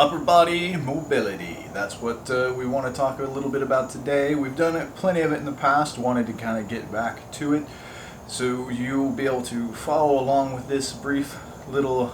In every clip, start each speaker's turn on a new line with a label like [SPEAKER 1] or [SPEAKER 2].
[SPEAKER 1] Upper body mobility. That's what we want to talk a little bit about today. We've done plenty of it in the past, wanted to kind of get back to it. So you'll be able to follow along with this brief little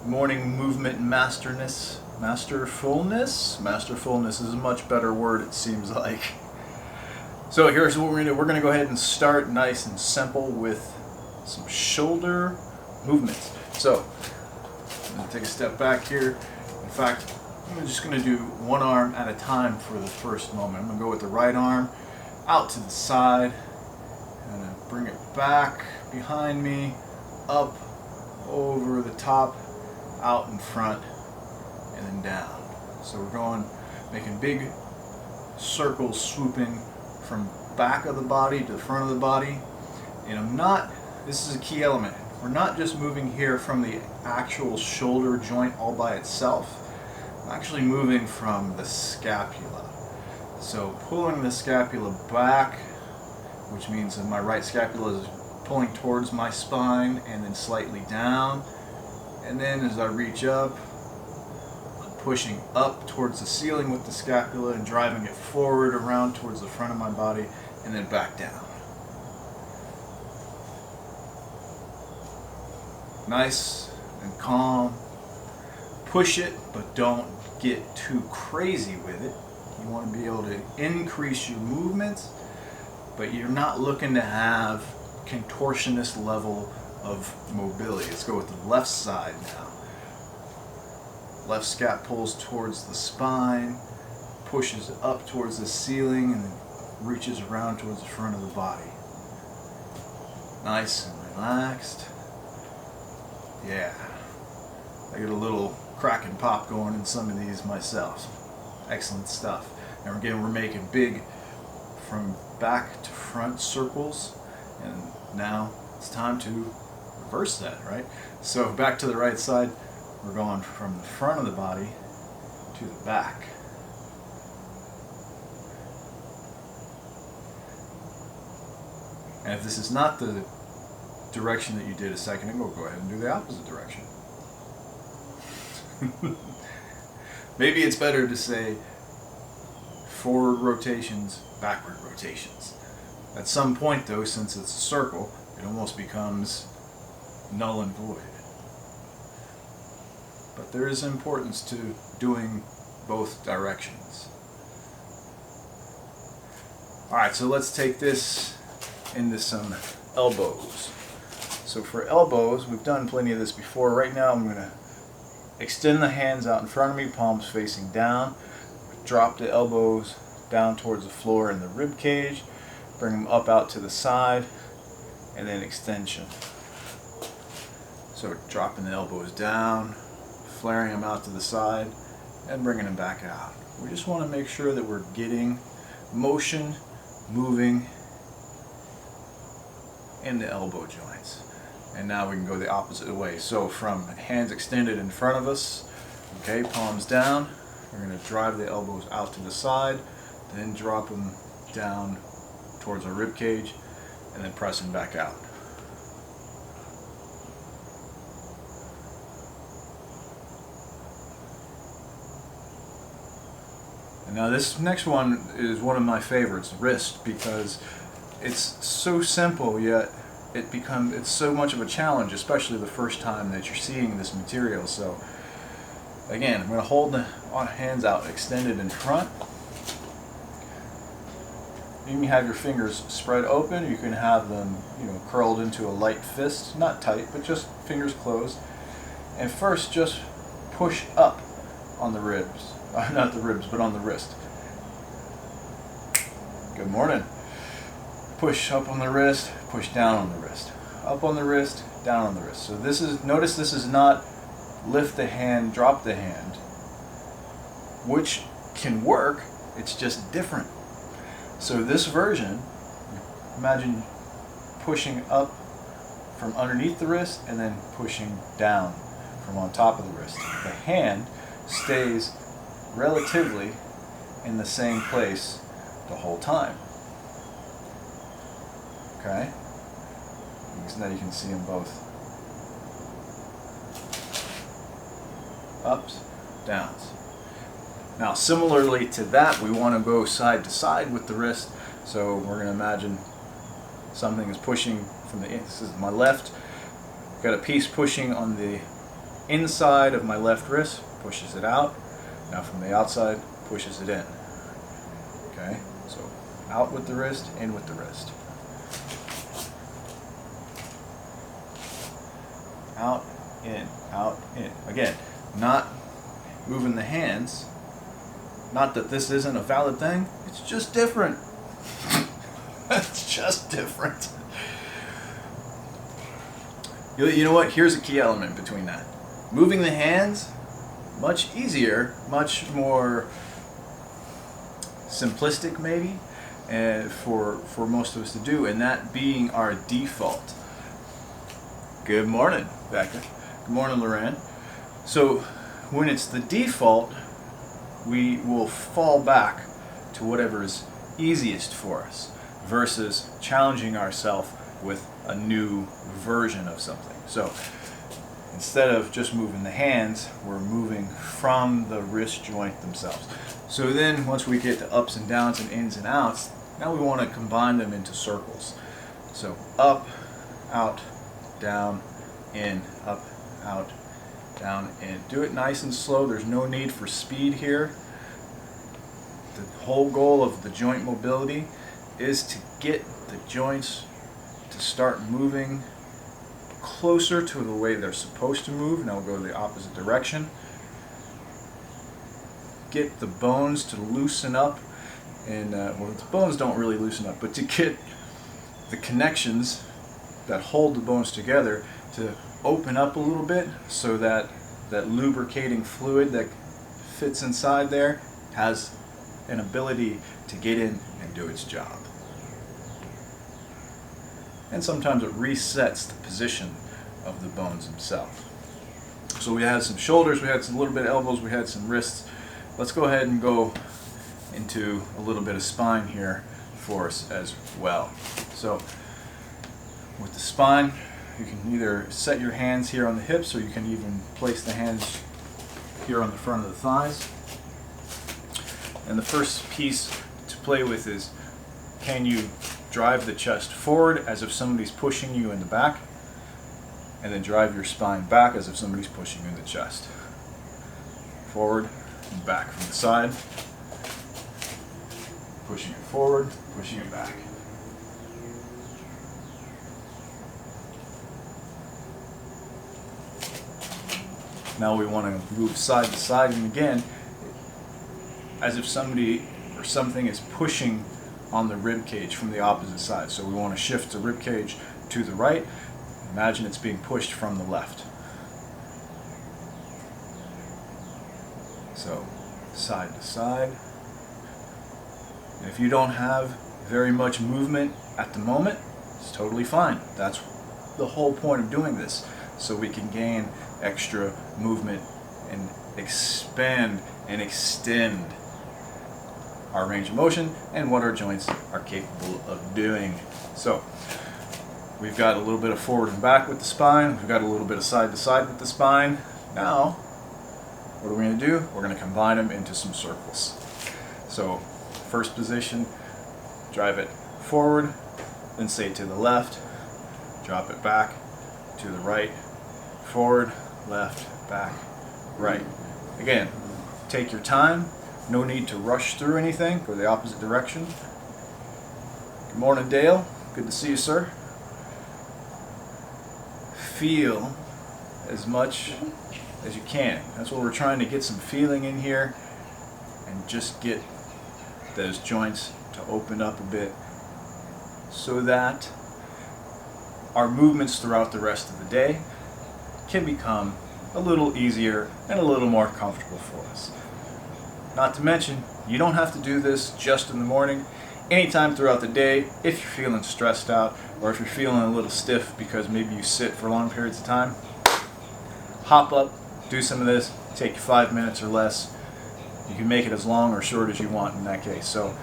[SPEAKER 1] morning movement masterfulness. Masterfulness is a much better word, it seems like. So here's what we're going to do. We're going to go ahead and start nice and simple with some shoulder movements. So I'm going to take a step back here. In fact, I'm just going to do one arm at a time for the first moment. I'm going to go with the right arm out to the side. I'm going to bring it back behind me, up, over the top, out in front, and then down. So we're going, making big circles swooping from back of the body to the front of the body. And this is a key element. We're not just moving here from the actual shoulder joint all by itself. I'm actually moving from the scapula. So pulling the scapula back, which means that my right scapula is pulling towards my spine and then slightly down. And then as I reach up, I'm pushing up towards the ceiling with the scapula and driving it forward around towards the front of my body and then back down. Nice and calm. Push it, but don't get too crazy with it. You want to be able to increase your movements, but you're not looking to have contortionist level of mobility. Let's go with the left side now. Left scap pulls towards the spine, pushes up towards the ceiling, and then reaches around towards the front of the body. Nice and relaxed. Yeah, I get a little crack and pop going in some of these myself. Excellent stuff. And again, we're making big from back to front circles, and now it's time to reverse that, right? So back to the right side, we're going from the front of the body to the back. And if this is not the direction that you did a second ago, go ahead and do the opposite direction. Maybe it's better to say forward rotations, backward rotations. At some point though, since it's a circle, it almost becomes null and void. But there is importance to doing both directions. Alright, so let's take this into some elbows. So for elbows, we've done plenty of this before. Right now I'm going to extend the hands out in front of me, palms facing down. Drop the elbows down towards the floor in the rib cage. Bring them up out to the side, and then extension. So dropping the elbows down, flaring them out to the side, and bringing them back out. We just want to make sure that we're getting motion, moving in the elbow joints. And now we can go the opposite way. So from hands extended in front of us, okay, palms down, we're going to drive the elbows out to the side, then drop them down towards our rib cage, and then press them back out. And now this next one is one of my favorites, wrist, because it's so simple yet it's so much of a challenge, especially the first time that you're seeing this material. So again, I'm going to hold the hands out extended in front. You can have your fingers spread open. You can have them, curled into a light fist, not tight, but just fingers closed. And first, just push up on the ribs, not the ribs, but on the wrist. Good morning. Push up on the wrist, push down on the wrist. Up on the wrist, down on the wrist. So notice this is not lift the hand, drop the hand, which can work, it's just different. So this version, imagine pushing up from underneath the wrist and then pushing down from on top of the wrist. The hand stays relatively in the same place the whole time. Okay? So now you can see them both. ups, downs. Now similarly to that, we want to go side to side with the wrist. So we're going to imagine something is pushing from the, this is my left, got a piece pushing on the inside of my left wrist, pushes it out. Now from the outside, pushes it in. Okay, so out with the wrist, in with the wrist. Out, in. Again, not moving the hands. Not that this isn't a valid thing, it's just different. It's just different. You know what? Here's a key element between that. Moving the hands, much easier, much more simplistic maybe, for most of us to do, and that being our default. Good morning, Becca. Good morning, Loran. So when it's the default, we will fall back to whatever is easiest for us versus challenging ourselves with a new version of something. So instead of just moving the hands, we're moving from the wrist joint themselves. So then once we get to ups and downs and ins and outs, now we want to combine them into circles. So up, out, down, in, up, out, down, in. Do it nice and slow. There's no need for speed here. The whole goal of the joint mobility is to get the joints to start moving closer to the way they're supposed to move. Now we'll go the opposite direction. Get the bones to loosen up, and well, the bones don't really loosen up, but to get the connections that hold the bones together to open up a little bit, so that that lubricating fluid that fits inside there has an ability to get in and do its job. And sometimes it resets the position of the bones themselves. So we had some shoulders, we had some little bit of elbows, we had some wrists. Let's go ahead and go into a little bit of spine here for us as well. So with the spine, you can either set your hands here on the hips, or you can even place the hands here on the front of the thighs. And the first piece to play with is, can you drive the chest forward as if somebody's pushing you in the back, and then drive your spine back as if somebody's pushing you in the chest. Forward and back from the side. Pushing it forward, pushing it back. Now we want to move side to side, and again, as if somebody or something is pushing on the rib cage from the opposite side. So we want to shift the rib cage to the right. Imagine it's being pushed from the left. So side to side. And if you don't have very much movement at the moment, it's totally fine. That's the whole point of doing this, so we can gain extra movement and expand and extend our range of motion and what our joints are capable of doing. So we've got a little bit of forward and back with the spine, we've got a little bit of side to side with the spine. Now what are we going to do? We're going to combine them into some circles. So first position, drive it forward, then say to the left, drop it back to the right, forward, left, back, right. Again, take your time, no need to rush through anything, go the opposite direction. Good morning, Dale, good to see you, sir. Feel as much as you can. That's what we're trying to get, some feeling in here, and just get those joints to open up a bit so that our movements throughout the rest of the day can become a little easier and a little more comfortable for us. Not to mention, you don't have to do this just in the morning. Anytime throughout the day, if you're feeling stressed out or if you're feeling a little stiff because maybe you sit for long periods of time, hop up, do some of this, take you 5 minutes or less. You can make it as long or short as you want in that case. So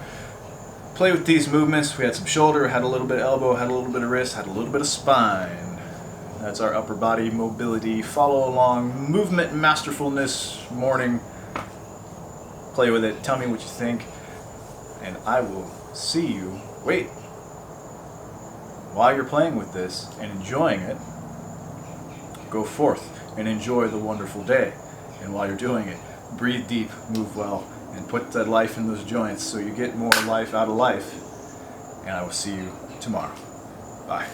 [SPEAKER 1] play with these movements. We had some shoulder, had a little bit of elbow, had a little bit of wrist, had a little bit of spine. That's our upper body mobility, follow along, movement masterfulness morning. Play with it, tell me what you think, and I will see you. Wait. While you're playing with this and enjoying it, go forth and enjoy the wonderful day. And while you're doing it, breathe deep, move well, and put that life in those joints so you get more life out of life. And I will see you tomorrow. Bye.